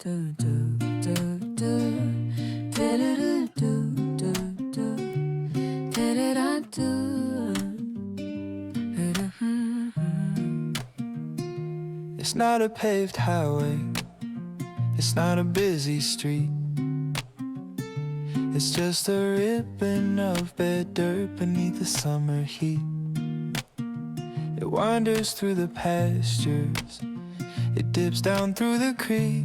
do do do do do do do do do. It's not a paved highway, it's not a busy street. It's just a ribbon of bare dirt beneath the summer heat. It wanders through the pastures, it dips down through the creek.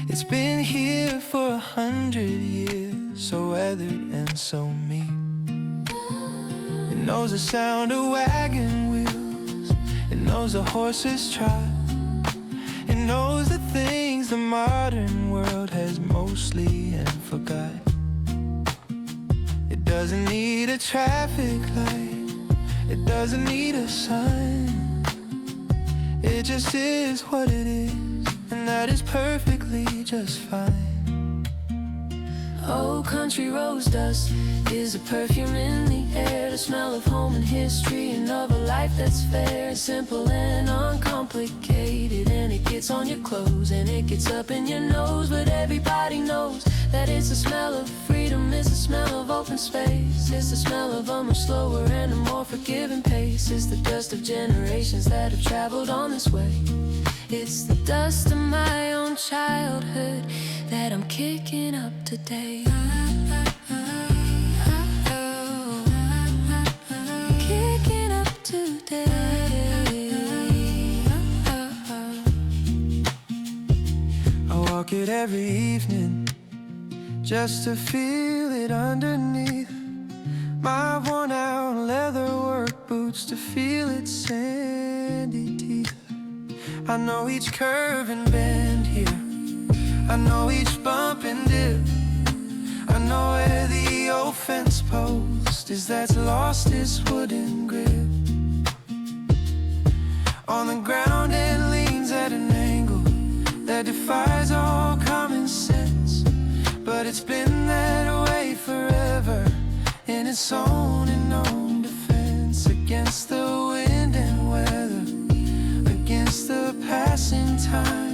It's been here for 100 years, so weathered and so meek. It knows the sound of wagon wheels, it knows the horses trot. It knows the things the modern world has mostly forgot. It doesn't need a traffic light, it doesn't need a sign. It just is what it is, and that is perfectly just fine. Old country rose dust is a perfume in the air, the smell of home and history, and of a life that's fair and simple and uncomplicated. And it gets on your clothes and it gets up in your nose, but everybody knows that it's the smell of freedom, it's the smell of open space, it's the smell of a much slower and a more forgiving pace. It's the dust of generations that have traveled on this way. It's the dust of my own childhood that I'm kicking up today. Kicking up today. I walk it every evening just to feel it underneath my worn out leather work boots, to feel its sandy teeth. I know each curve and bend here, I know each bump and dip. I know where the old fence post is that's lost its wooden grip. On the ground it leans at an angle that defies all common sense, but it's been that way forever, in its own and known defense, against the wind and weather, against the passing time.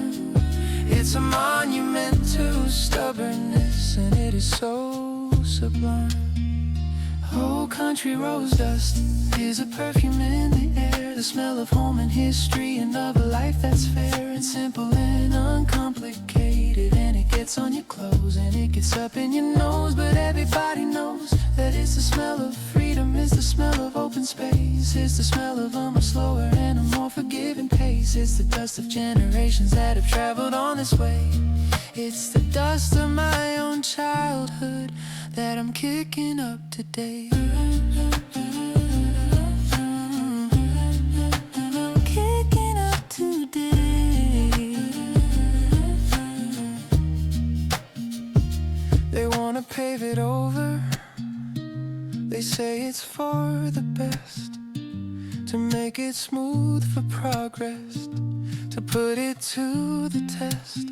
It's a monument to stubbornness, and it is so sublime. Old country rose dust is a perfume in the air, the smell of home and history, and of a life that's fair and simple and uncomplicated. And it gets on your clothes and it gets up in your nose, but everybody knows that it's the smell of freedom, it's the smell of open space, it's the smell of a much slower and a more forgiving pace. It's the dust of generations that have traveled on this way. It's the dust of my own childhood that I'm kicking up today. Kicking up today. They wanna pave it over, they say it's for the best, to make it smooth for progress, to put it to the test.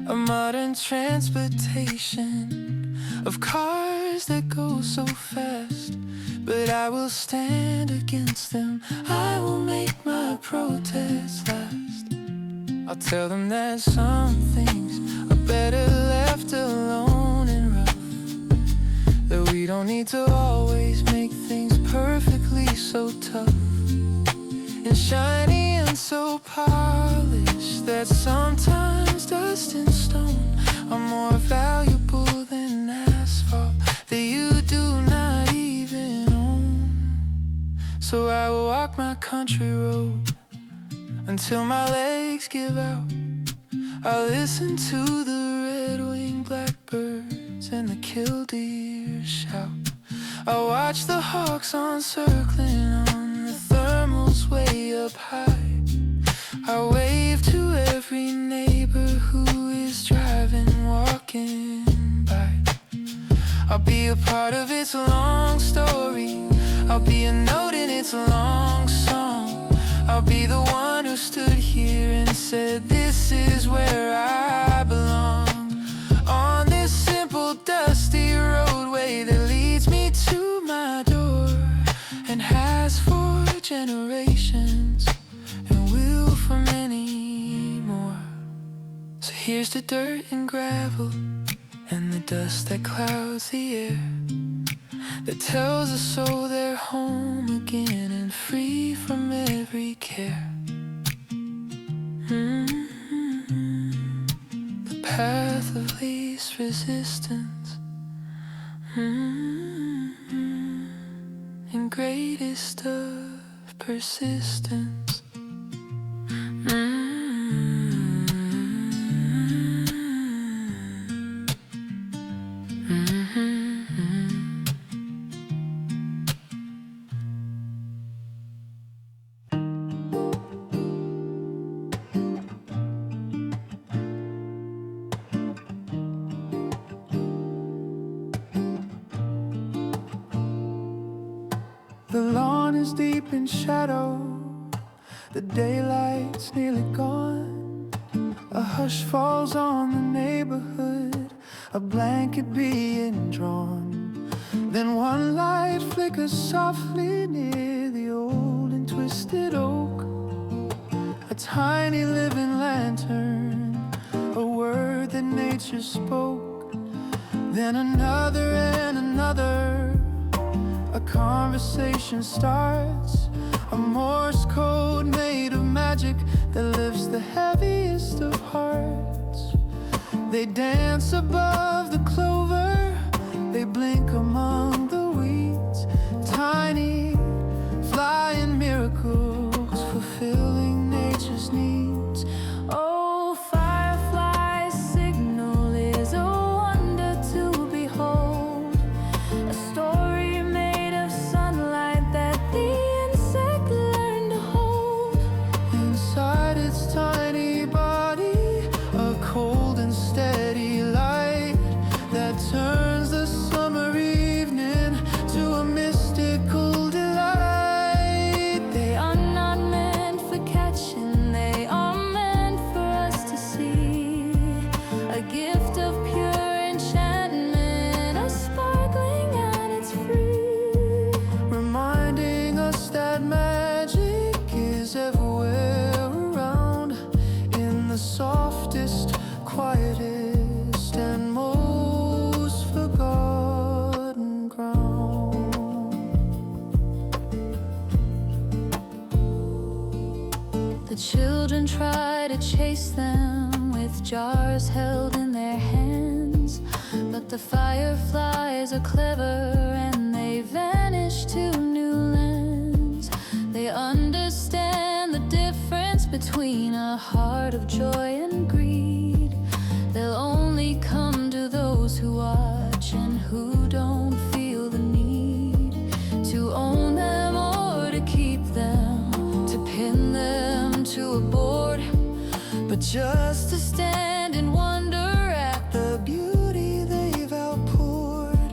A modern transportation of cars that go so fast, but I will stand against them, I will make my protest last. I'll tell them that some things are better left alone and rough, that we don't need to always make things perfectly so tough and shiny and so polished, that sometimes dust and stone are more valuable than asphalt that you do not even own. So I will walk my country road until my legs give out. I'll listen to the red-winged blackbirds and the killdeer shout. I'll watch the hawks circling on the thermals way up high. I wave to every neighbor who is driving, walking by. I'll be a part of its long story, I'll be a note in its long song. I'll be the one who stood here and said, this is where I belong. On this simple dusty roadway that leads me to my door, and has for generations, and will for many more. So Here's the dirt and gravel and the dust that clouds the air, that tells us so they're home again and free from every care. The path of least resistance, and greatest of persistence. The lawn is deep in shadow, the daylight's nearly gone. A hush falls on the neighborhood, a blanket being drawn. Then one light flickers softly near the old and twisted oak. A tiny living lantern, a word that nature spoke. Then another and another, a conversation starts, a Morse code made of magic that lifts the heaviest of hearts. They dance above the clover, they blink among the weeds. Tiny, flying miracles, fulfilling nature's needs. Oh, Firefly's signal is a wonder to behold, a story made of sunlight that the insect learned to hold. Inside its tiny body, a cold and steady light that turns the summer evening to a mystical delight. They are not meant for catching, they are meant for us to see. A gift of pure enchantment, a sparkling and it's free. Reminding us that magic is everywhere around, in the softest, quietest, and most forgotten ground. The children try to chase them with jars held in their hands, but the fireflies are clever and they vanish to new lands. They understand the difference between a heart of joy and greed. They'll only come to those who watch and who don't feel the need to own them or to keep them, to pin them to a board, but just to stand and wonder at The beauty they've outpoured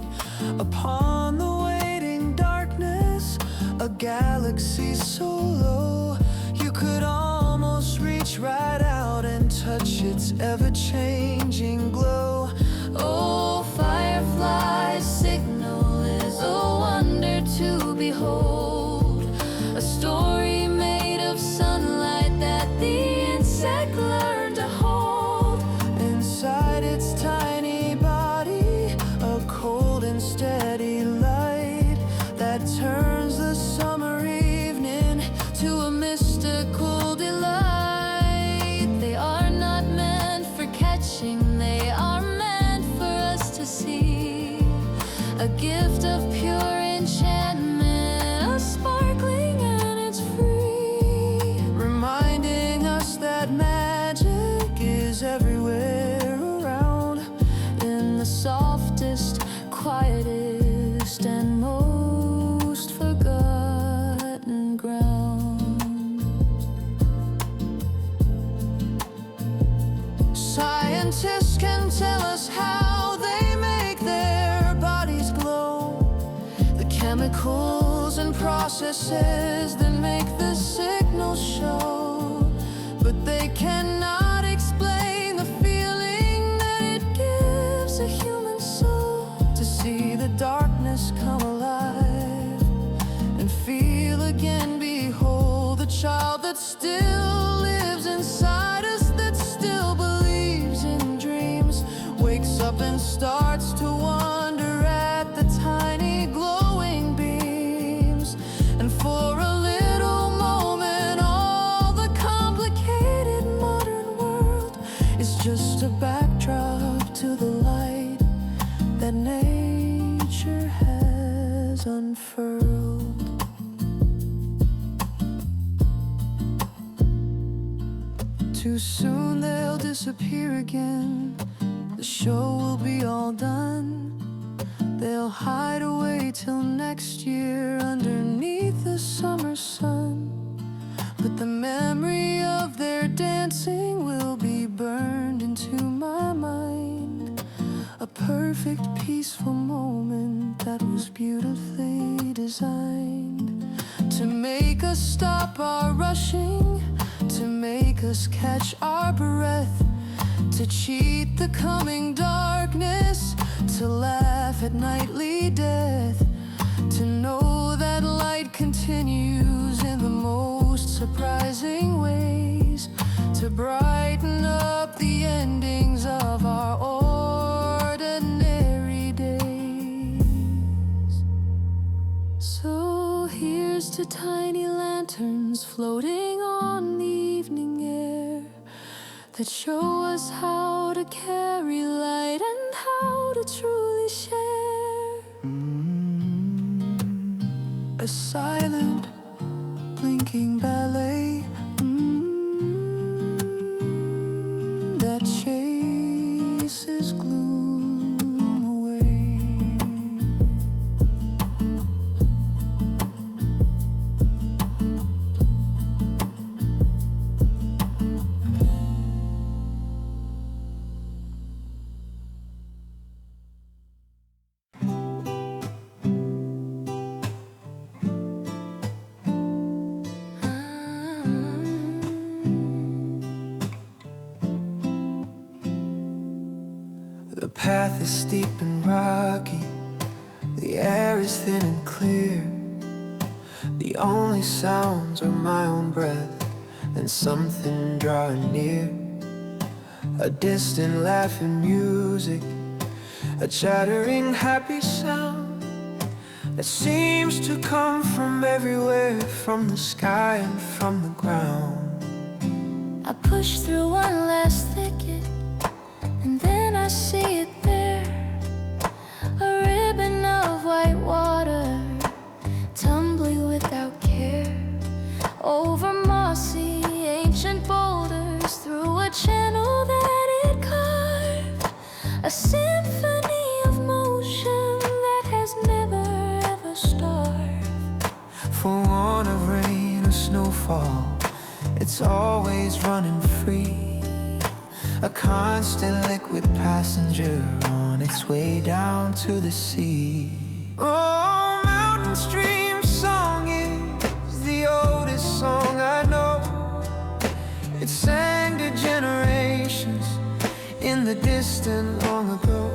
upon the waiting darkness, a galaxy so low you could almost reach right out and touch its ever-changing glow. Oh, Firefly's signal is a wonder to behold, a story made of sunlight that the insect learned to hold. Inside its tiny body, a cold and steady light that turns the summer evening to a mystical delight. They are not meant for catching, they are meant for us to see. A gift of pure enchantment, a sparkling and it's free. Reminding us that magic is everywhere around, In the softest, quietest, and most forgotten ground. Scientists can tell us how they make their bodies glow, the chemicals and processes that make the signal show, but they cannot explain the feeling that it gives a human soul to see the darkness come alive and feel again. Behold the child that still lives inside us, that still believes and starts to wonder at the tiny glowing beams. And for a little moment, all the complicated modern world is just a backdrop to the light that nature has unfurled. Too soon they'll disappear again. The show will be all done. They'll hide away till next year underneath the summer sun. But the memory of their dancing will be burned into my mind. A perfect peaceful moment that was beautifully designed to make us stop our rushing, to make us catch our breath, to cheat the coming darkness, to laugh at nightly death, to know that light continues in the most surprising ways, to brighten up the endings of our ordinary days. So here's to tiny lanterns floating on the evening air that show us how to carry light and how to truly share. A silent, blinking ballet that chases gloom away. The path is steep and rocky, the air is thin and clear. The only sounds are my own breath and something drawing near. A distant laughing music, a chattering happy sound that seems to come from everywhere, from the sky and from the ground. I push through one last thicket, and then I see it there, a ribbon of white water tumbling without care over mossy ancient boulders, through a channel that it carved, a symphony of motion that has never ever starved. For want of rain or snowfall, it's always running free, a constant liquid passenger on its way down to the sea. Oh, mountain stream song is the oldest song I know. It sang to generations in the distant long ago.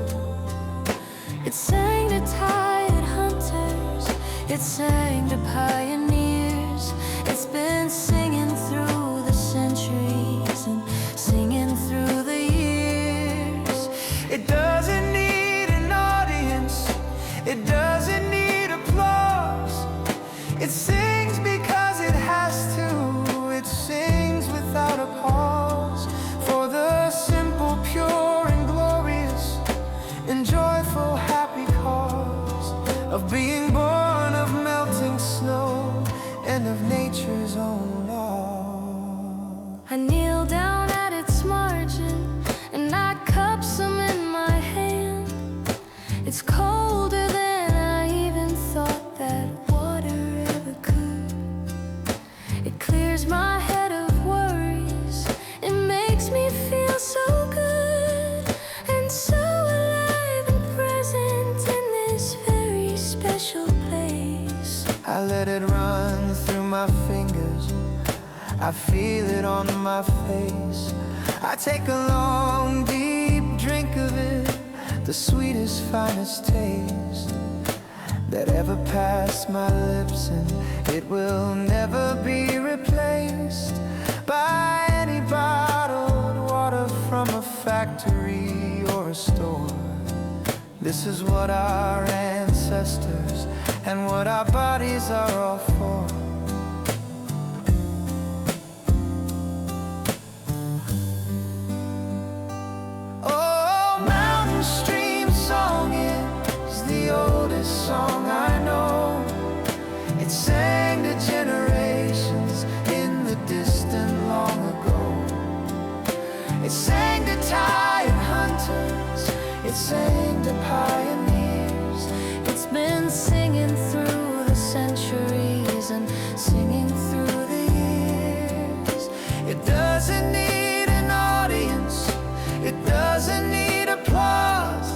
It sang to tired hunters, it sang to pioneers. It's been singing through the centuries and singing through the years. It doesn't need an audience, it doesn't need applause. It sings because it has to, it sings without a pause. For the simple, pure and glorious and joyful happy cause of being born of melting snow and of nature's own law. I kneel down at its margin and I cup some in my hand. It's colder than I even thought that water ever could. It clears my head of worries, it makes me feel so good and so alive and present in this very special place. I let it run through my fingers, I feel it on my face. I take a long, deep drink of it, the sweetest, finest taste that ever passed my lips, and it will never be replaced by any bottled water from a factory or a store. This is what our ancestors and what our bodies are all for. Oh, mountain stream song is the oldest song I know. It sang to generations in the distant long ago. It sang to tired hunters, it sang to pioneers. It's been singing through the centuries and singing through the years. It doesn't need an audience, it doesn't need applause.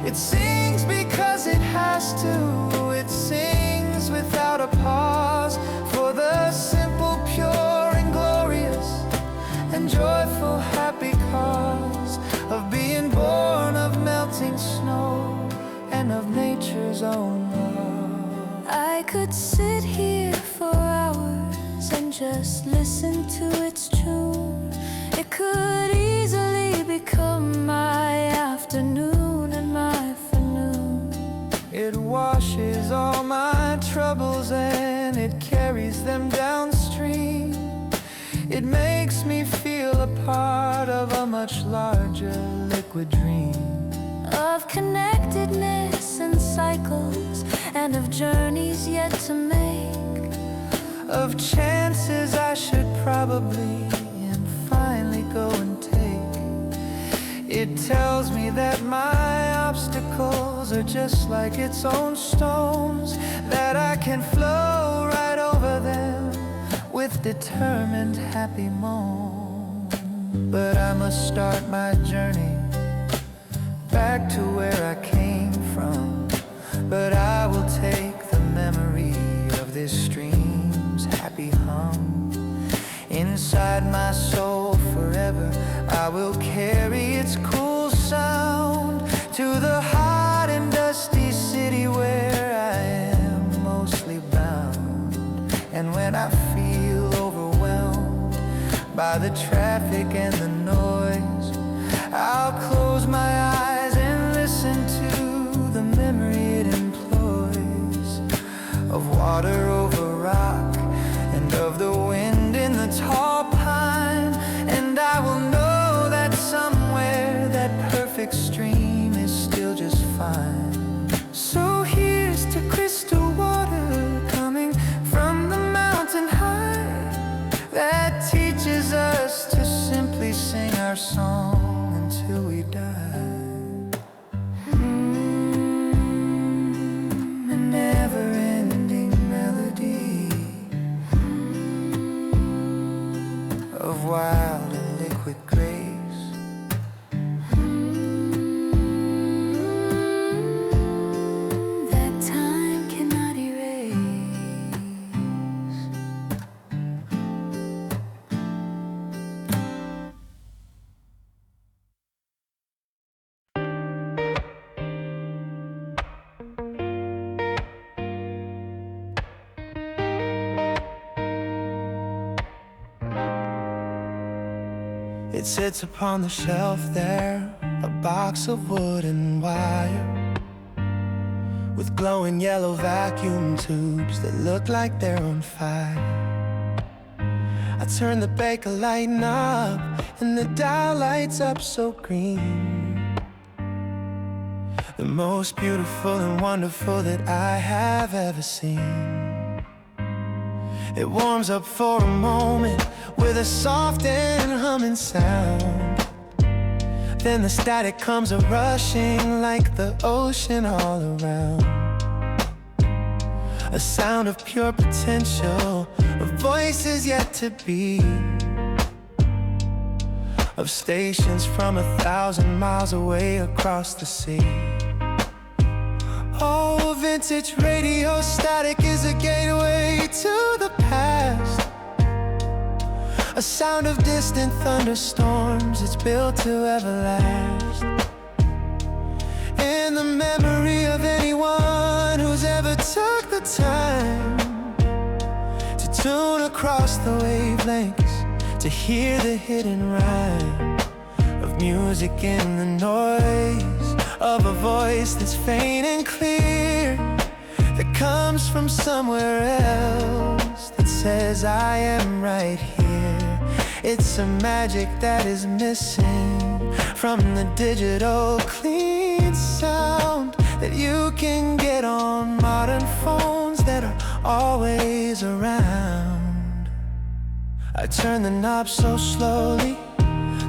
It sings because it has to, it sings without a pause. For the simple, pure and glorious and joyful, happy cause of being born of melting snow and of nature's own love. I could sit here for hours and just listen to its tune. It could easily become my afternoon and my forenoon. It washes all my troubles and it carries them downstream. It makes me feel a part of a much larger liquid dream. Of connectedness and cycles, and of journeys yet to make. Of chances I should probably and finally go and take. It tells me that my obstacles are just like its own stones, that I can flow right over them with determined happy moan. But I must start my journey back to where I came from. But I will take the memory of this stream's happy hum inside my soul forever. I will carry its cool sound to the hot and dusty city where I am mostly bound. And when I feel overwhelmed by the traffic and the noise, I'll close my eyes and listen to the memory it employs of water over rock and of the wind in the tall pine. And I will know that somewhere that perfect stream is still just fine. So here's to crystal water coming from the mountain high, that teaches us to simply sing our song until we die. A never-ending melody of wild and liquid grace. That time cannot erase. It sits upon the shelf there, a box of wood and wire, with glowing yellow vacuum tubes that look like they're on fire. I turn the baker light knob and the dial lights up so green. The most beautiful and wonderful that I have ever seen. It warms up for a moment with a soft and humming sound. Then the static comes a-rushing like the ocean all around. A sound of pure potential, of voices yet to be, of stations from 1,000 miles away across the sea. Oh, vintage radio static is a gateway to the past, a sound of distant thunderstorms, it's built to everlast. In the memory of anyone who's ever took the time to tune across the wavelengths, to hear the hidden rhyme of music in the noise of a voice that's faint and clear, that comes from somewhere else, that says I am right here. It's a magic that is missing from the digital clean sound that you can get on modern phones that are always around. I turn the knob so slowly,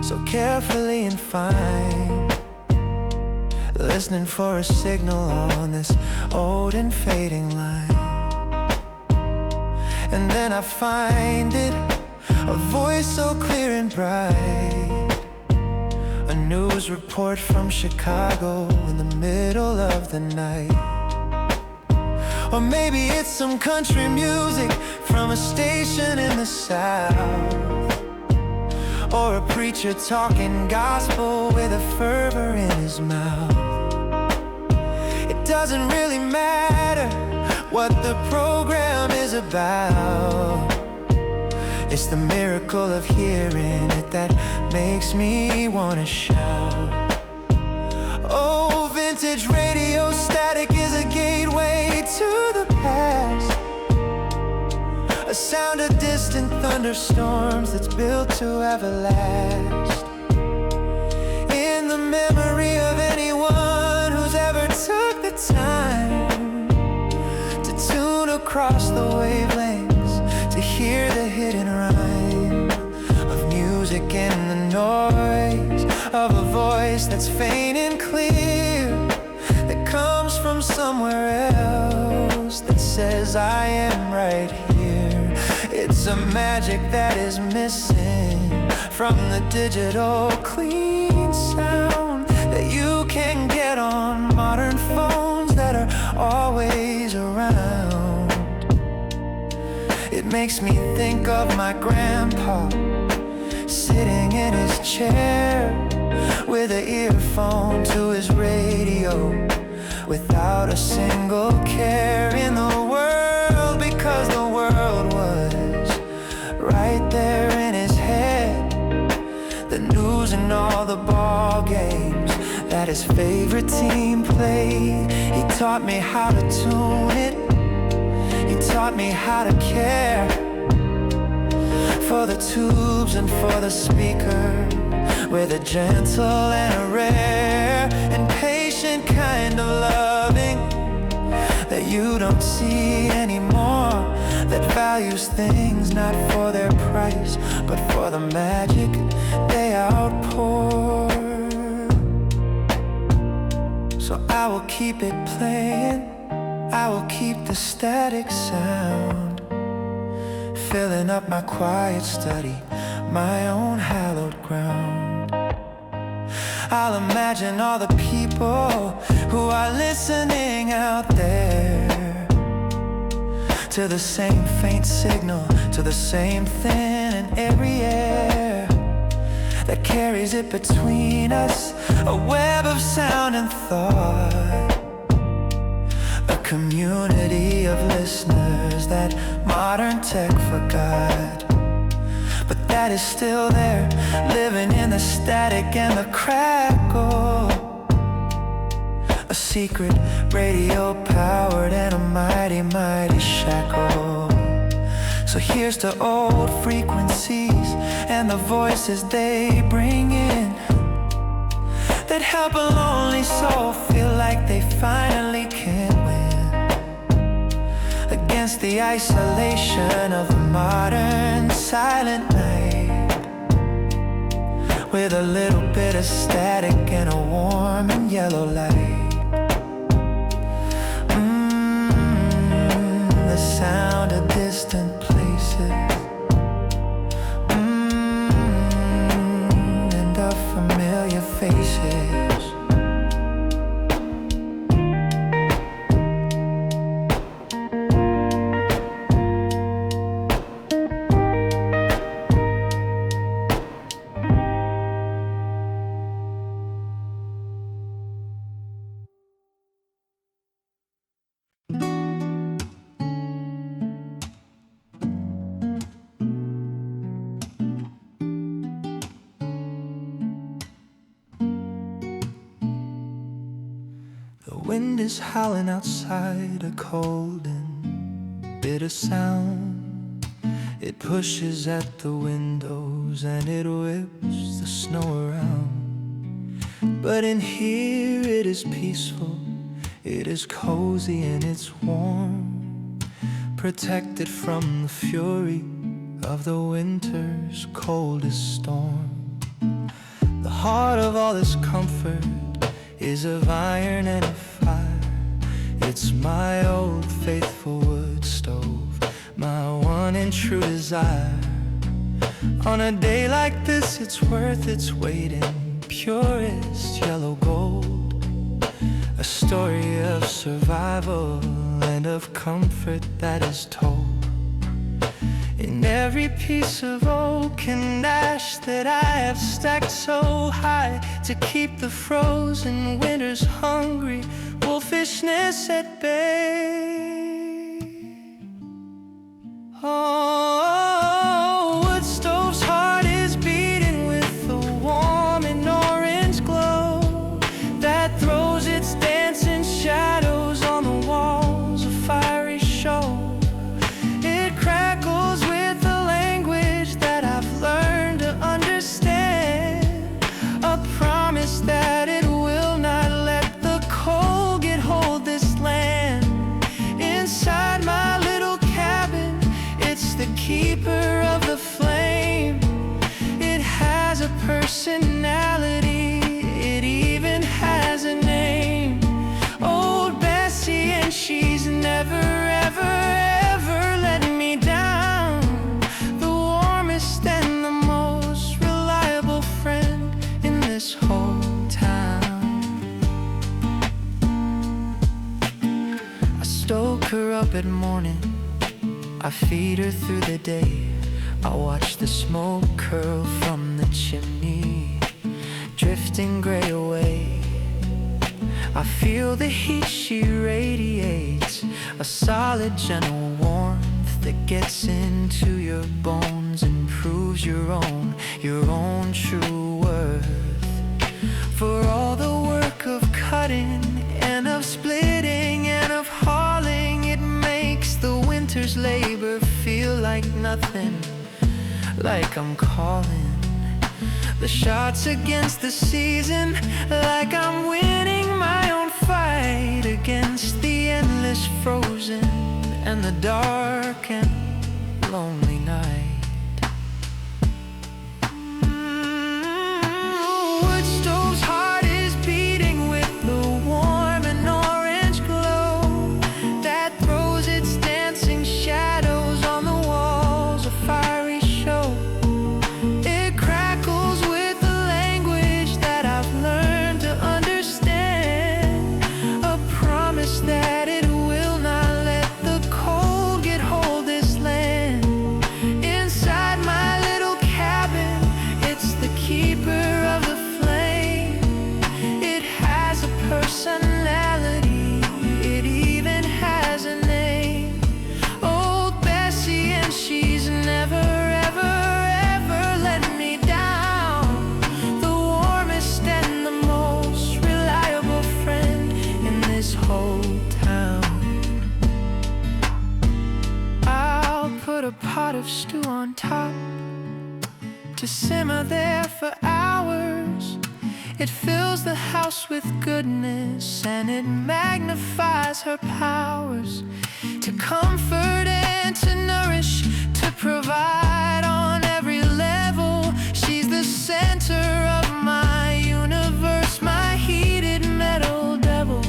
so carefully and fine, listening for a signal on this old and fading line. And then I find it, a voice so clear and bright, a news report from Chicago in the middle of the night. Or maybe it's some country music from a station in the South, or a preacher talking gospel with a fervor in his mouth. It doesn't really matter what the program is about. It's the miracle of hearing it that makes me wanna shout. Oh, vintage radio static is a gateway to the past, a sound of distant thunderstorms that's built to everlast. In the memory of anyone who's ever took the time to tune across the wavelengths, to hear the hidden rhyme of music in the noise of a voice that's faint and clear, that comes from somewhere else, that says I am right here. It's a magic that is missing from the digital clean sound that you can get on modern phones that are always around. It makes me think of my grandpa sitting in his chair with an earphone to his radio, without a single care in the world, because the world was right there in his head. The news and all the ball games that his favorite team played. He taught me how to tune it, he taught me how to care for the tubes and for the speaker, with a gentle and a rare and patient kind of loving that you don't see anymore, that values things not for their price but for the magic they outpour. So I will keep it playing, I will keep the static sound, filling up my quiet study, my own hallowed ground. I'll imagine all the people who are listening out there to the same faint signal, to the same thin and airy air that carries it between us, a web of sound and thought, a community of listeners that modern tech forgot, but that is still there, living in the static and the crackle. A secret radio powered and a mighty, mighty shackle. So here's to old frequencies and the voices they bring in, that help a lonely soul feel like they finally can win against the isolation of the modern silent night, with a little bit of static and a warm and yellow light. The sound of distant places, and of familiar faces. wind is howling outside, a cold and bitter sound. It pushes at the windows and it whips the snow around. But in here it is peaceful, it is cozy and it's warm, protected from the fury of the winter's coldest storm. The heart of all this comfort is of iron and of fire. It's my old faithful wood stove, my one and true desire. On a day like this, it's worth its weight in purest yellow gold. A story of survival and of comfort that is told in every piece of oak and ash that I have stacked so high to keep the frozen winter's hungry wolfishness at bay. Oh, wood stove's heart is beating with the warm and orange glow that throws its dancing shadows on the walls, a fiery show. It crackles with a language that I've learned to understand, a promise that it will not let the cold get hold this land. Inside my little cabin, it's the keeper of the flame. It has a personality, it even has a name. Old Bessie, and she's never ever ever let me down. The warmest and the most reliable friend in this whole town. I stoke her up at morning, I feed her through the day. I watch the smoke curl from the chimney, drifting gray away. I feel the heat she radiates, a solid, gentle warmth that gets into your bones and proves your own true worth. For all the work of cutting and of splitting and of hauling, it makes the winter's labor feel like nothing, like I'm calling the shots against the season, like I'm winning my own fight against the endless frozen and the dark and lonely night. Wood stove's heart is beating with the warm and orange glow that throws its dancing shadows on the walls, a fiery show. It crackles with a language that I've learned to understand, a promise that it will not let the cold get hold this land. Inside my little cabin, it's the keeper of the flame. It has a personality, it even has a name. Old Bessie, and she's never ever ever let me down. The warmest and the most reliable friend in this whole town. I'll put a pot of stew on top to simmer there for hours. It fills the house with goodness and it magnifies her powers to comfort and to nourish, to provide on every level. She's the center of my universe, my heated metal devil,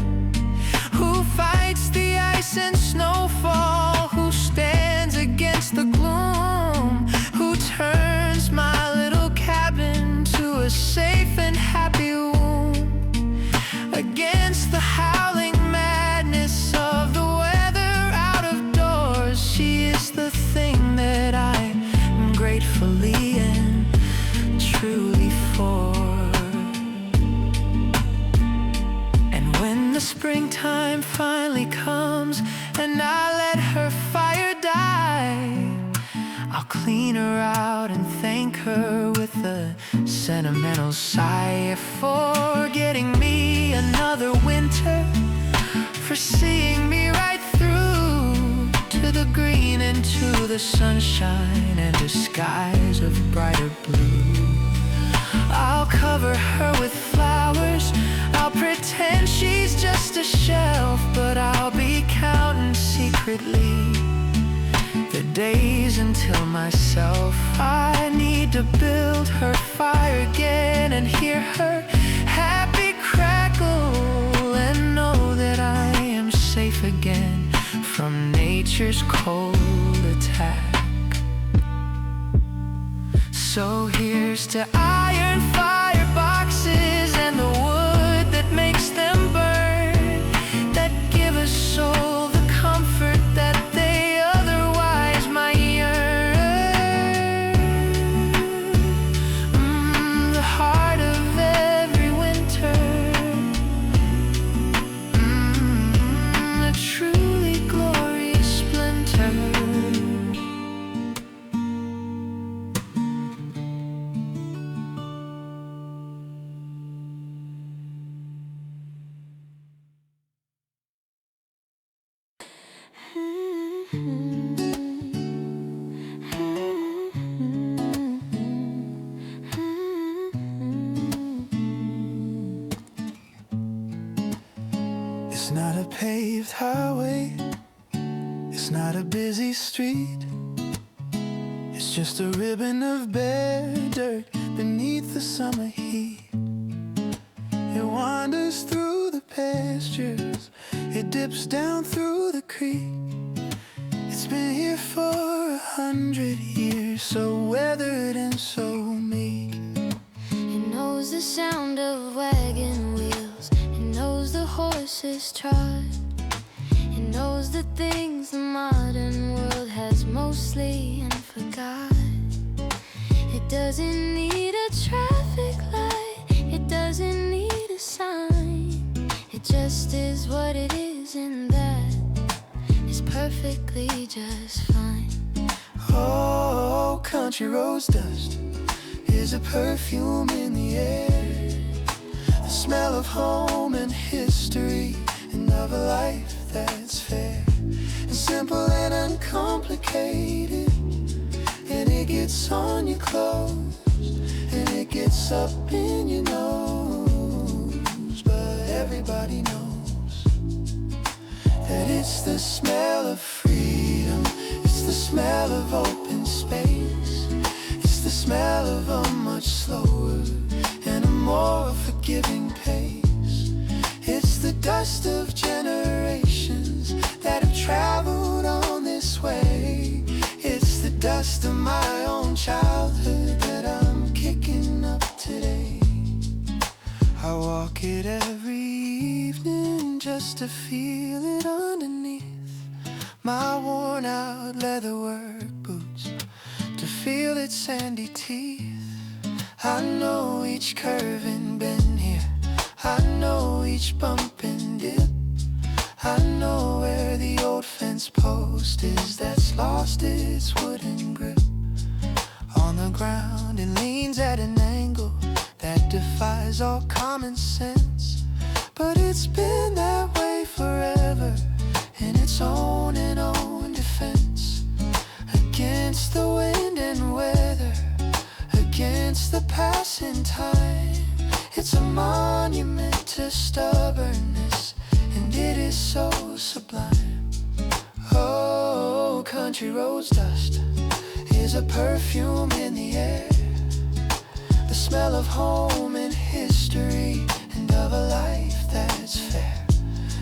who fights the ice and snowfall, who stands against the gloom, who turns my little cabin to a safe and happy womb. Against the howling madness of the weather out of doors, she is the thing that I am gratefully and truly for. And when the springtime finally comes and I let her fire die, I'll clean her out and thank her with a sentimental sigh for getting me another winter for seeing me right through to the green and to the sunshine and to skies of brighter blue. I'll cover her with flowers, I'll pretend she's just a shelf, but I'll be counting secretly the days until myself. I need to build her fire again and hear her happy crackle and know that I am safe again from nature's cold attack. So here's to iron fireboxes and the wood that makes them burn, that give a soul the comfort that they otherwise might yearn. The heart of every winter, a truly glorious splinter. It's not a paved highway, it's not a busy street, it's just a ribbon of bare dirt beneath the summer heat. It wanders through the pastures, it dips down through the creek. It's been here for 100 years, so weathered and so meek. It knows the sound of wagon wheels, it knows the horses trot, it knows the things the modern world has mostly forgot. It doesn't need a traffic light, it doesn't need a sign, it just is what it is, and that is perfectly just fine. Oh, country rose dust is a perfume in the air, the smell of home and history and of a life that's fair and simple and uncomplicated. And it gets on your clothes and it gets up in your nose, but everybody knows that it's the smell of freedom, it's the smell of open space, it's the smell of a much slower and a more forgiving pace. It's the dust of generations that have traveled on this way. It's the dust of my own childhood that I'm kicking up today. I walk it every evening just to feel it underneath my worn out leather work boots, to feel its sandy teeth. I know each curve and bend here, I know each bump and dip, I know where the old fence post is that's lost its wooden grip. On the ground it leans at an angle that defies all common sense, but it's been that way forever in its own and own defense, against the wind and weather, against the passing time. It's a monument to stubbornness, and it is so sublime. Oh, country rose dust is a perfume in the air, the smell of home and history and of a life that's fair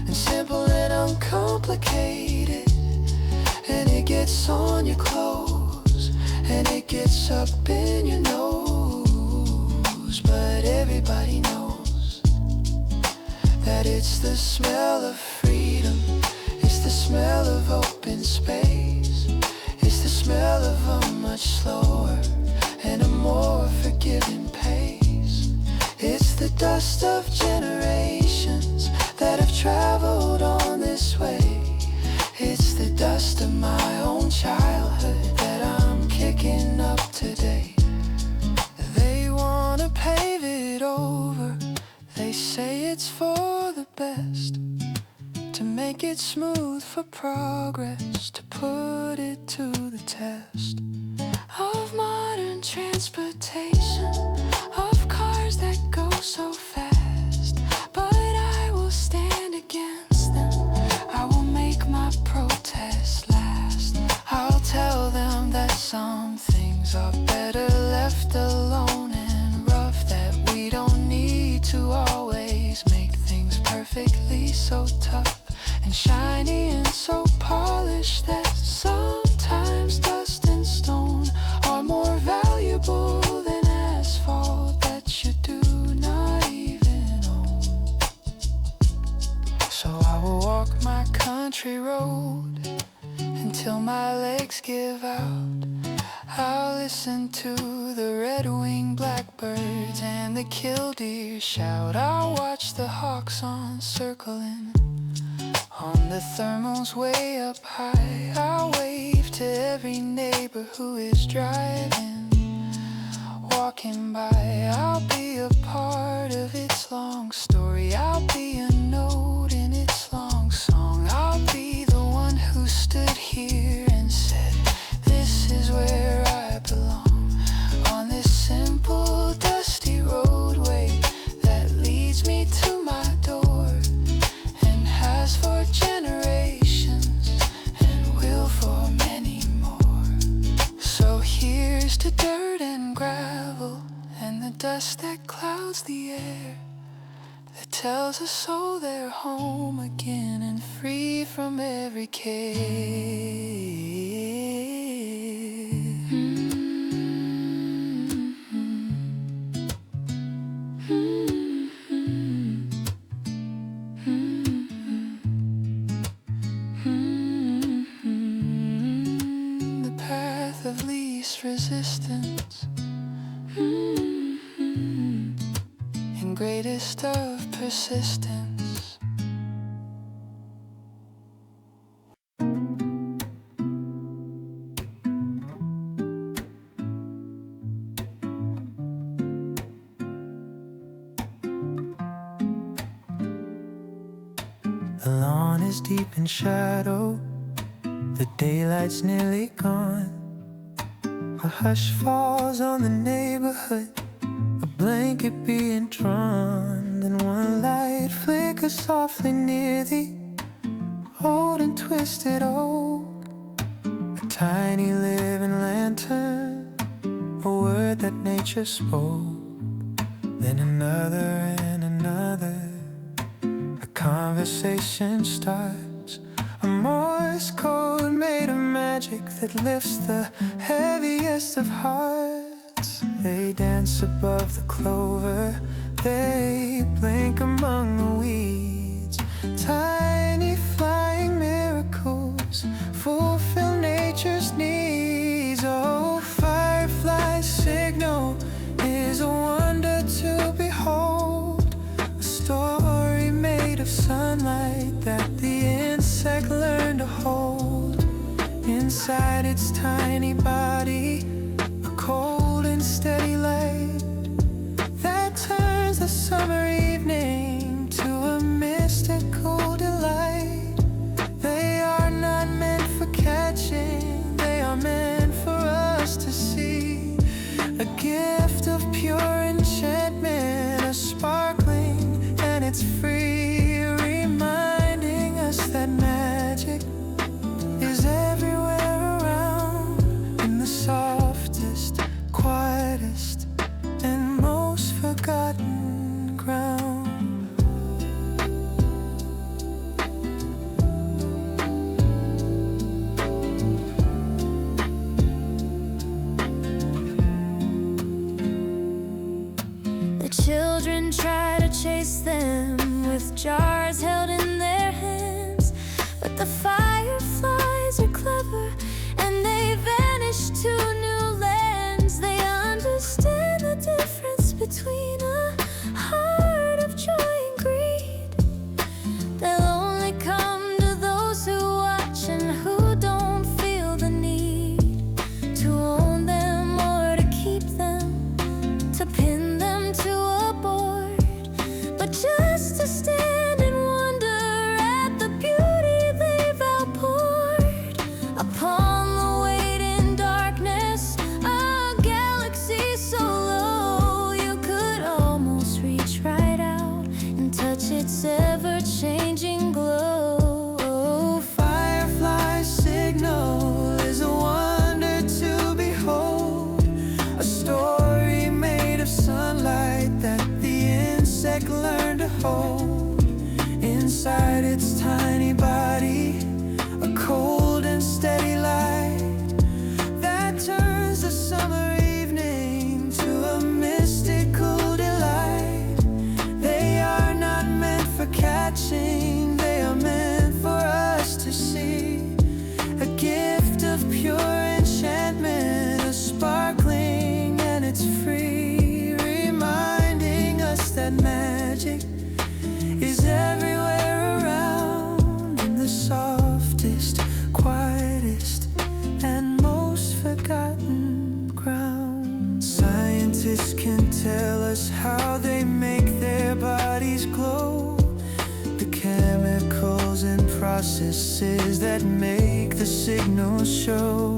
and simple and uncomplicated. And it gets on your clothes and it gets up in your nose, but everybody knows that it's the smell of freedom, it's the smell of open space, it's the smell of a much slower and a more forgiving pace. It's the dust of generations that have traveled on this way. It's the dust of my own childhood that I'm kicking up today. They wanna pave it over, they say it's for the best, to make make it smooth for progress, to put it to the test of modern transportation, of cars that go so fast. But I will stand against them, I will make my protest last. I'll tell them that some things are better left alone and rough, that we don't need to always make things perfectly so tough and shiny and so polished, that sometimes dust and stone are more valuable than asphalt that you do not even own. So I will walk my country road until my legs give out. I'll listen to the red-winged blackbirds and the killdeer shout. I'll watch the hawks on circling on the thermals way up high. I'll wave to every neighbor who is driving, walking by. I'll be a part of its long story, I'll be a note in its long song. I'll be the one who stood here and said, this is where I belong, on this simple dusty roadway that leads me to my door and has for generations and will for many more. So here's to dirt and gravel and the dust that clouds the air, that tells us so they're home again and free from every care. The path of least resistance, and greatest of persistence. The lawn is deep in shadow, the daylight's nearly gone. A hush falls on the neighborhood, a blanket being drawn. Then one light flickers softly near the old and twisted oak, a tiny living lantern, a word that nature spoke. Then another and another, a conversation starts, a Morse code made of magic that lifts the heaviest of hearts. They dance above the clover, they blink among the weeds. Tiny flying miracles fulfill nature's needs. Oh, Firefly's signal is a wonder to behold, a story made of sunlight that the insect learned to hold inside its tiny body, a cold and steady light that turns the summer evening to a mystical delight. They are not meant for catching, they are meant for us to see, a gift of pure enchantment, a sparkling and it's free, reminding us that magic is everywhere around, in the softest, quietest, and most forgotten ground. The children try to chase them with jars held in their hands, but the fireflies are clever and they vanish to new lands. They understand the difference between a heart of joy and greed. They'll only come to those who watch and who don't feel the need to own them or to keep them, to pin them to a board, but just to stand and wonder at the beauty magic is everywhere around, in the softest, quietest, and most forgotten ground. Scientists can tell us how they make their bodies glow, the chemicals and processes that make the signals show,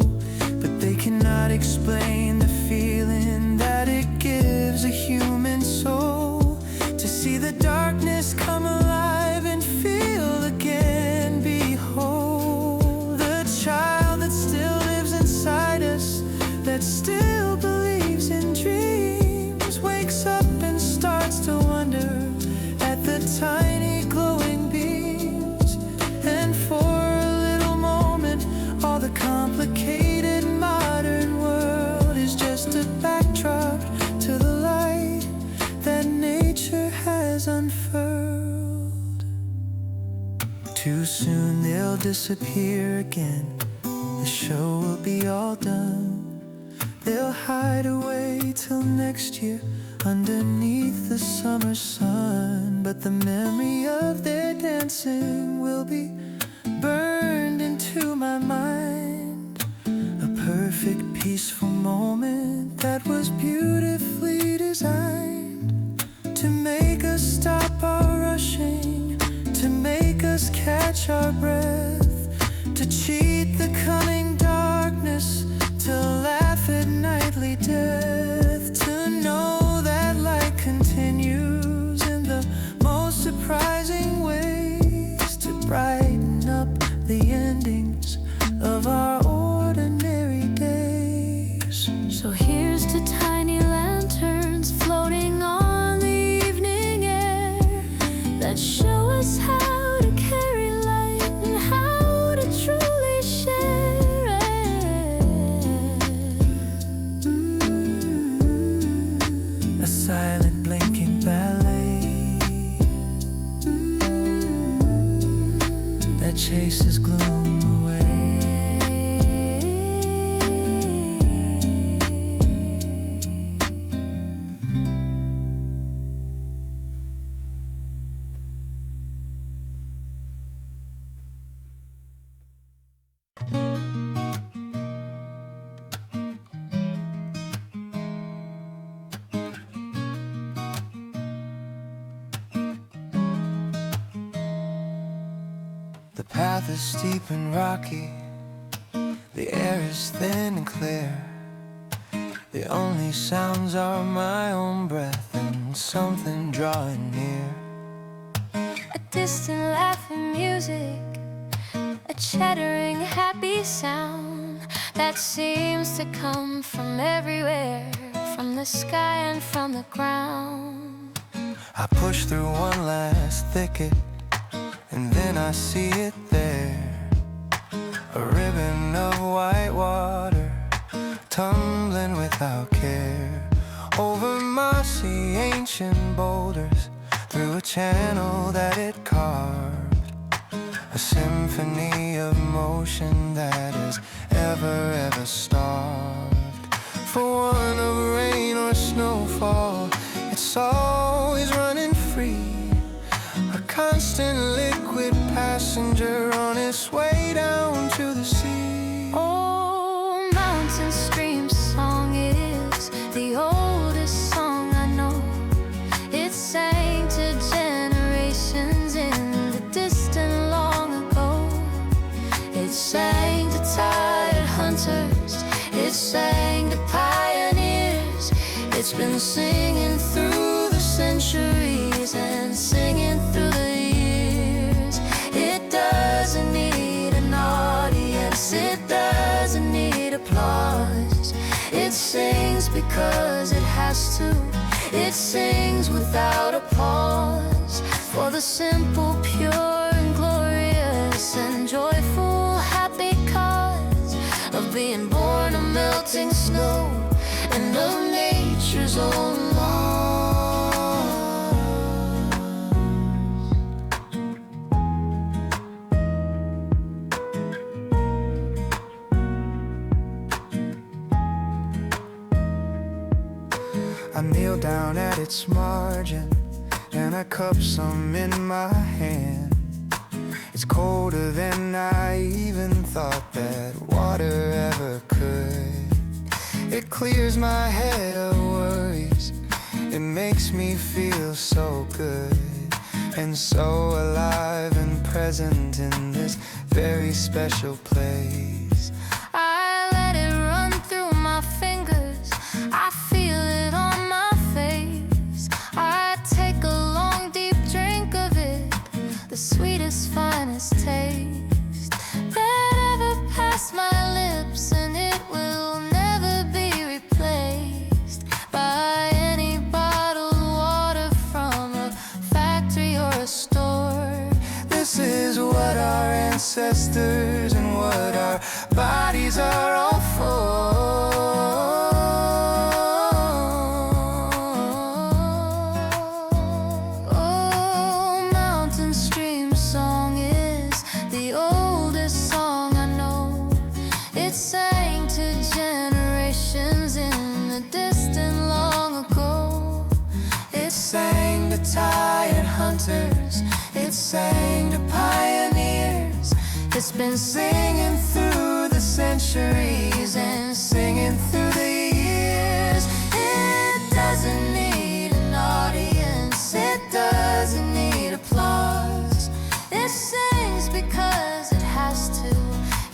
but they cannot explain the feeling that it gives a human soul to see the darkness come alive and feel again. Behold, the child that still lives inside us, that still believes in dreams, wakes up and starts to wonder at the tiny glowing beams. And for a little moment, all the complicated modern world is just a backdrop to the light that nature has unfurled. Too soon they'll disappear again, the show will be all done. They'll hide away till next year underneath the summer sun, but the memory of their dancing will be burned into my mind. A perfect peaceful moment that was beautifully designed to make us stop our rushing, to make us catch our breath, to cheat the coming darkness, to laugh at nightly death, to know that light continues in the most surprising ways, to brighten up the endings of our ordinary days. So here's to tiny lanterns floating on the evening air that show us how to carry light and how to truly share it. A silent blinking ballet that chases gloom away. The path is steep and rocky, the air is thin and clear. The only sounds are my own breath and something drawing near. A distant laughing music, a chattering happy sound that seems to come from everywhere, from the sky and from the ground. I push through one last thicket, and then I see it there. A ribbon of white water tumbling without care over mossy ancient boulders, through a channel that it carved. A symphony of motion that has ever starved. For one of rain or snowfall, it's always running free, a constant liquid passenger on its way down to the sea. Oh, mountain stream song, it is the oldest song I know. It sang to generations in the distant long ago. It sang to tired hunters, it sang to pioneers. It's been singing through the centuries and singing through the years. It doesn't need an audience, it doesn't need applause. It sings because it has to, it sings without a pause. For the simple, pure and glorious and joyful, happy cause of being born of melting snow and of nature's own laws. I kneel down at its margin, and I cup some in my hand. It's colder than I even thought that water ever could. It clears my head of worries. It makes me feel so good and so alive and present in this very special place. I let it run through my fingers. I feel it on my face. I take a long deep drink of it, the sweetest, finest taste that ever passed my lips, and it will never be replaced by any bottled water from a factory or a store. This is what our ancestors and what our bodies are all for. Oh, mountain stream song is the oldest song I know. It sang to generations in the distant long ago. It sang to tired hunters. It sang to pioneers. It's been singing through the centuries and singing through the years. It doesn't need an audience. It doesn't need applause. It sings because it has to.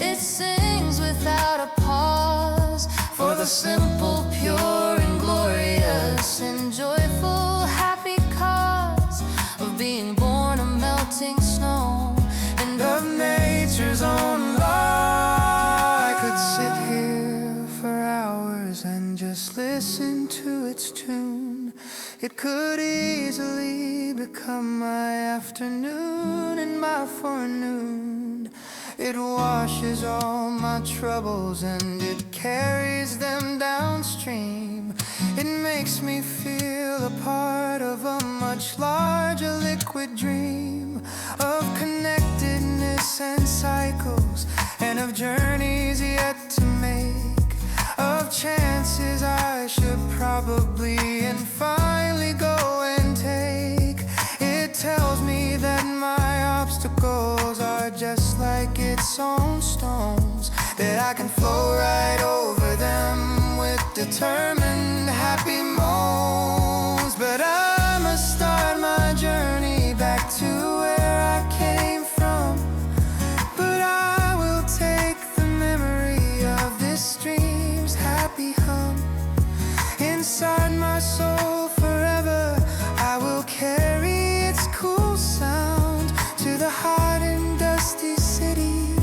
It sings without a pause. For the simple, pure, and glorious and joyful, happy cause of being born of melting snow and Of nature's own law. I could sit here for hours and just listen to its tune. It could easily become my afternoon and my forenoon. It washes all my troubles and it carries them downstream. It makes me feel a part of a much larger liquid dream of connectedness and cycles, and of journeys yet to make, of chances I should probably and finally go and take. It tells me that my obstacles are just like its own stones, that I can flow right over them with determined happy moans. But I must start my journey back to where I came from. But I will take the memory of this stream's happy hum inside my soul forever. I will carry its cool sound to the hot and dusty city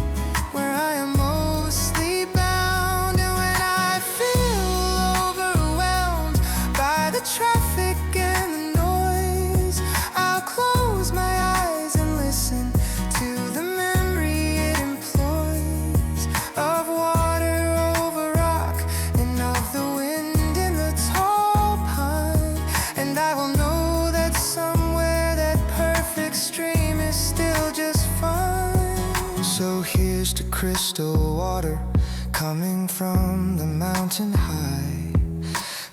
where I am mostly bound. And when I feel overwhelmed by the traffic and the noise, I'll close my eyes and listen to the memory it employs of water over rock and of the wind in the tall pine. And I will know that somewhere that perfect stream is still just fine. So here's to crystal water coming from the mountain high,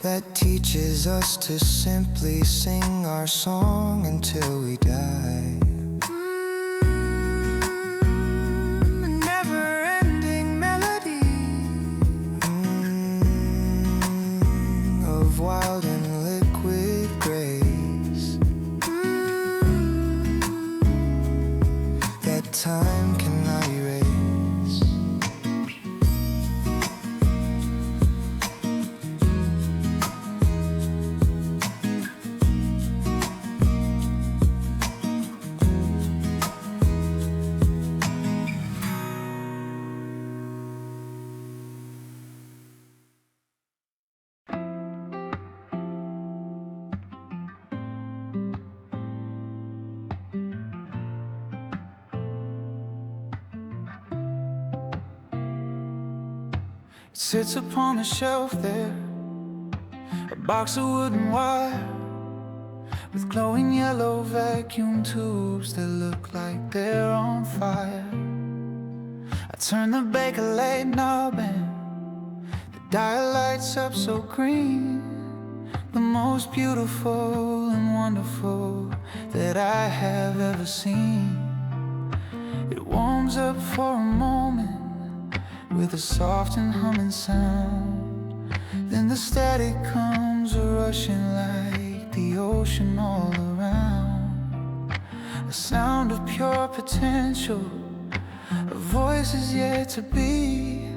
that teaches us to simply sing our song until we die. A never-ending melody of wild and liquid grace that time cannot erase. It sits upon a shelf there, a box of wooden wire with glowing yellow vacuum tubes that look like they're on fire. I turn the baker light knob and the dial lights up so green the most beautiful and wonderful that I have ever seen. It warms up for a moment with a soft and humming sound. Then the static comes rushing like the ocean all around. A sound of pure potential, of voices yet to be,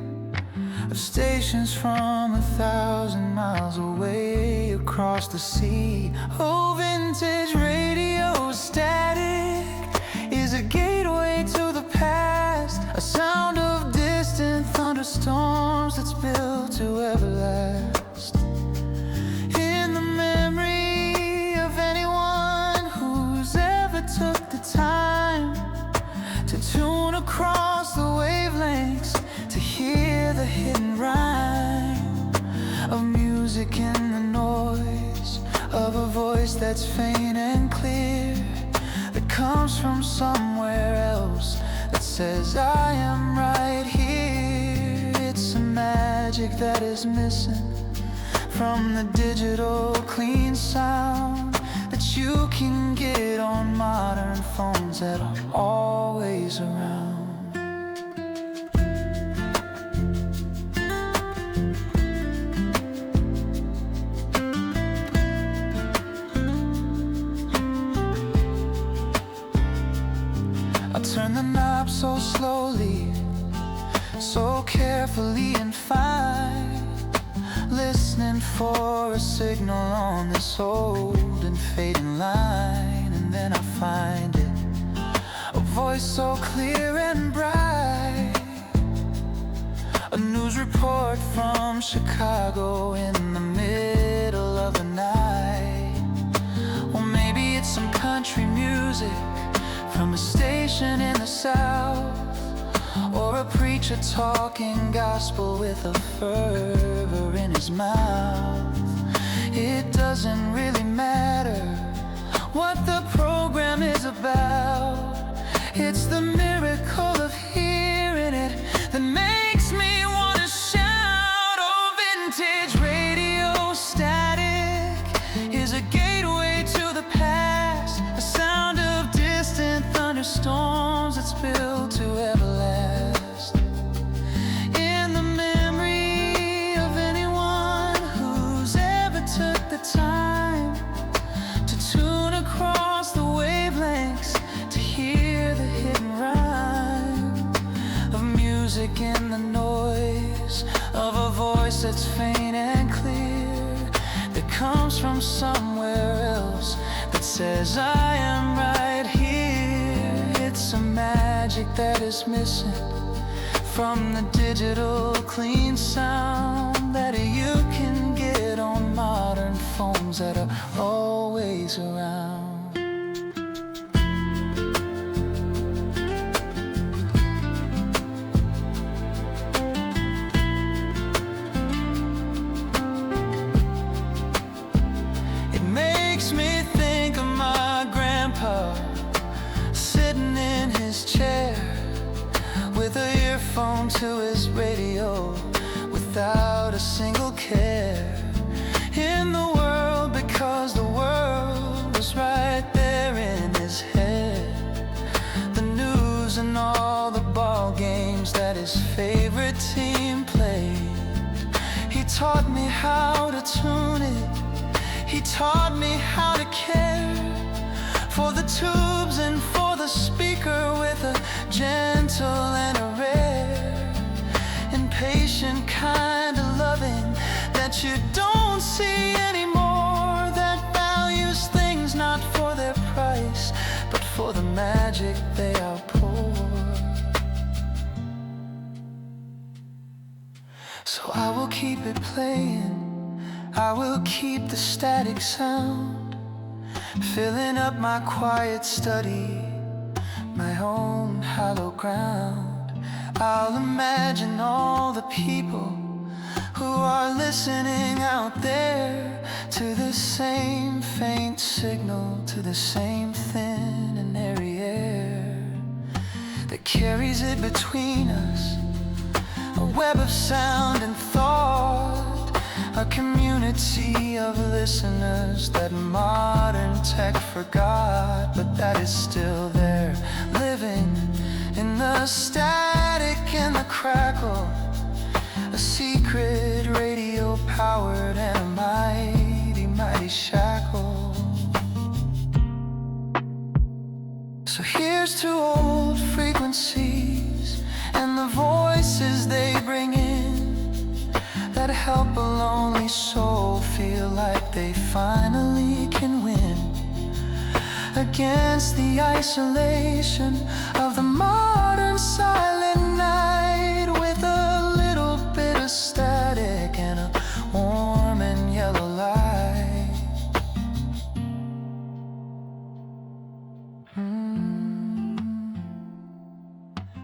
of stations from 1,000 miles away across the sea. Oh, vintage radio static is a gateway to the past, a sound of distant thunderstorms that's built to everlast. In the memory of anyone who's ever took the time to tune across the wavelengths, to hear the hidden rhyme of music in the noise, of a voice that's faint and clear, that comes from somewhere else, that says I am right here. It's a magic that is missing from the digital clean sound that you can get on modern phones that are always around. I turn the knob so slowly, so carefully and fine, listening for a signal on this old and fading line. And then I find it, a voice so clear and bright, a news report from Chicago in the middle of the night. Or maybe it's some country music from a station in the south, or a preacher talking gospel with a fervor in his mouth. It doesn't really matter what the program is about. It's the miracle of hearing it that makes me want to shout. Oh, vintage radio static is a gateway to the past, a sound of distant thunderstorms that's built to everlast. In the memory of anyone who's ever took the time to tune across the wavelengths, to hear the hidden rhyme of music in the noise, of a voice that's faint and clear, that comes from somewhere else, that says I am right here. It's a magic that is missing from the digital clean sound that you can get on modern phones that are always around. It makes me think of my grandpa sitting in his chair with an earphone to his radio, without a single care in the world, because the world was right there in his head. The news and all the ball games that his favorite team played. He taught me how to tune it, he taught me how to care for the tubes and for the speaker, with a gentle and a rare and patient kind of loving that you don't see anymore, that values things not for their price but for the magic they outpour. So I will keep it playing, I will keep the static sound, filling up my quiet study, my own hallowed ground. I'll imagine all the people who are listening out there to the same faint signal, to the same thin and airy air that carries it between us, a web of sound and thought, a community of listeners that modern tech forgot, but that is still there, living in the static and the crackle. A secret radio-powered and a mighty, mighty shackle. So here's to old frequencies and the voices they bring in that help a lonely soul feel like they finally can win against the isolation of the modern silent night, with a little bit of static and a warm and yellow light.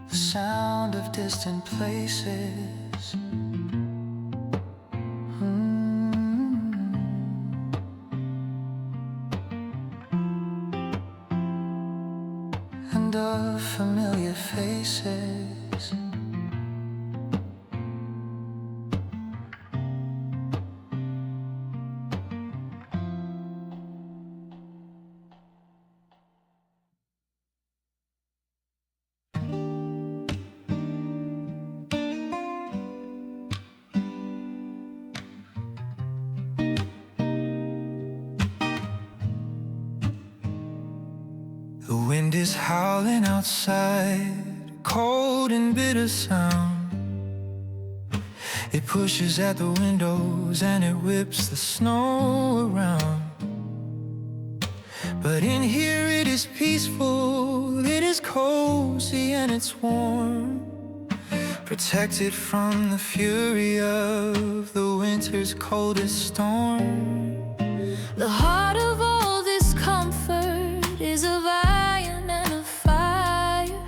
The sound of distant places. And of familiar faces. The wind is howling outside, cold and bitter sound. It pushes at the windows and it whips the snow around. But in here it is peaceful, it is cozy and it's warm, protected from the fury of the winter's coldest storm. The heart of all this comfort is of iron and of fire.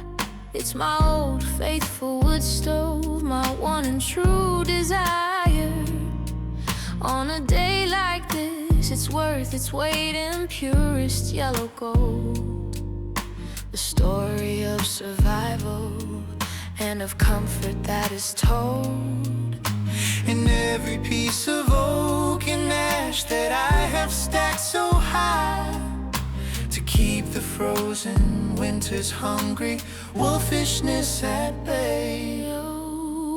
It's my old faithful wood stove, my one and true desire. On a day like this, it's worth its weight in purest yellow gold. The story of survival and of comfort that is told in every piece of oak and ash that I have stacked so high to keep the frozen winter's hungry wolfishness at bay.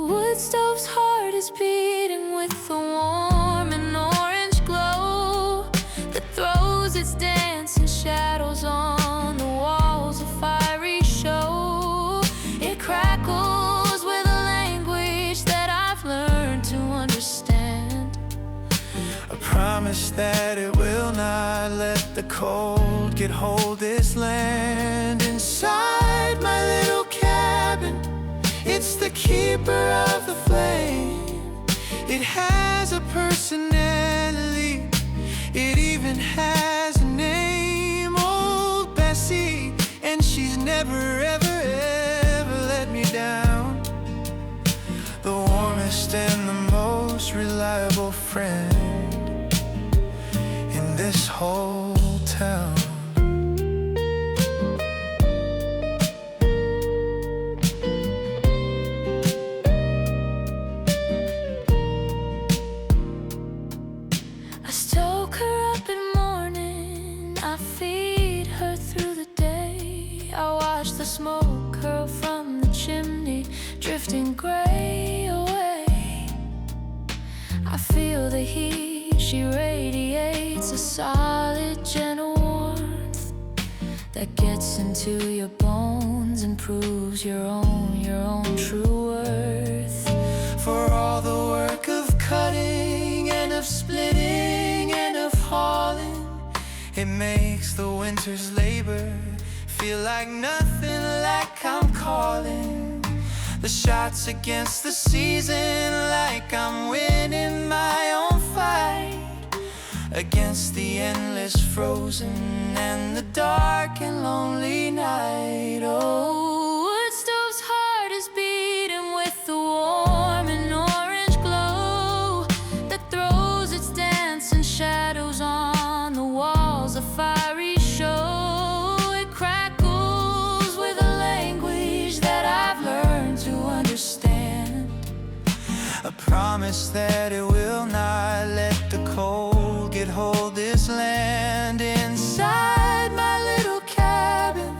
Wood stove's heart is beating with the warm and orange glow that throws its dancing shadows on the walls, a fiery show. It crackles with a language that I've learned to understand. A promise that it will not let the cold get hold this land. Inside my little cabin, it's the keeper of the flame. It has a personality, it even has a name, Old Bessie, and she's never ever ever let me down. The warmest and the most reliable friend in this whole town. I stoke her up in morning, I feed her through the day. I watch the smoke curl from the chimney, drifting gray away. I feel the heat, she radiates a solid, gentle warmth that gets into your bones and proves your own true worth. For all the work of cutting and of splitting and of hauling, it makes the winter's labor feel like nothing, like I'm calling the shots against the season, like I'm winning my own fight against the endless frozen and the dark and lonely night. Oh, wood stove's heart is beating with the warm and orange glow that throws its dancing shadows on the walls, a fiery show. It crackles with a language that I've learned to understand. A promise that it will not cold get hold this land. Inside my little cabin,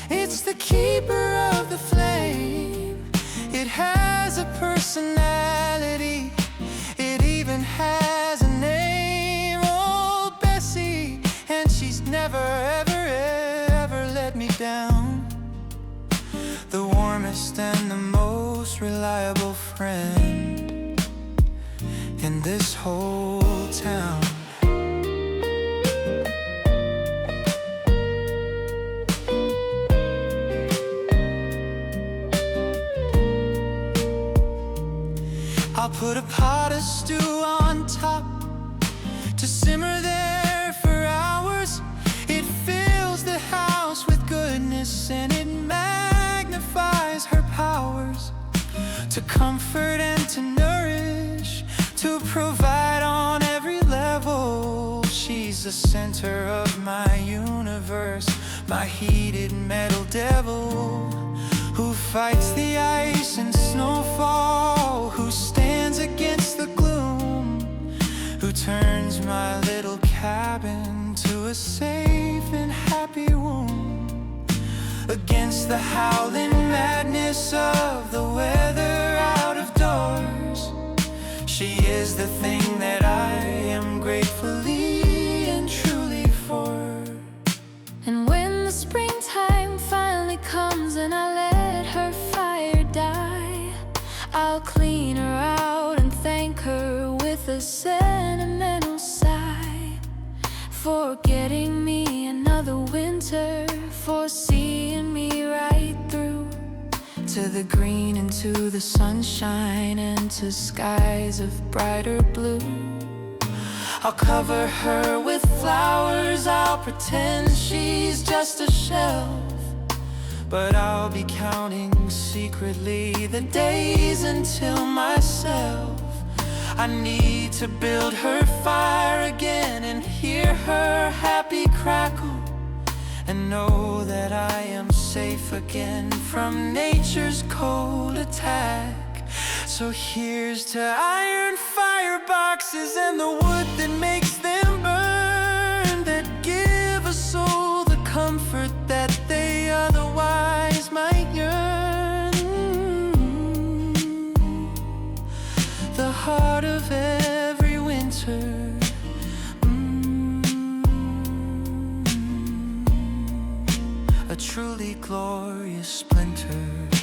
it's the keeper of the flame. It has a personality, it even has a name. Old Bessie, and she's never, ever, ever let me down. The warmest and the most reliable friend in this whole town. I'll put a pot of stew on top to simmer there for hours. It fills the house with goodness and it magnifies her powers to comfort and to nourish, to provide on every level. She's the center of my universe, my heated metal devil, who fights the ice and snowfall, who stands against the gloom, who turns my little cabin to a safe and happy womb. Against the howling madness of the weather out of doors, she is the thing that I am gratefully and truly for. And when the springtime finally comes and I let her fire die, I'll clean her out and thank her with a sentimental sigh for getting me another winter, for seeing me right through to the green and to the sunshine and to skies of brighter blue. I'll cover her with flowers, I'll pretend she's just a shelf, but I'll be counting secretly the days until myself I need to build her fire again and hear her happy crackle, and know that I am safe again from nature's cold attack. So here's to iron fireboxes and the wood that makes them burn, that give a soul the comfort that they otherwise might yearn. The heart of every winter, a truly glorious splinter.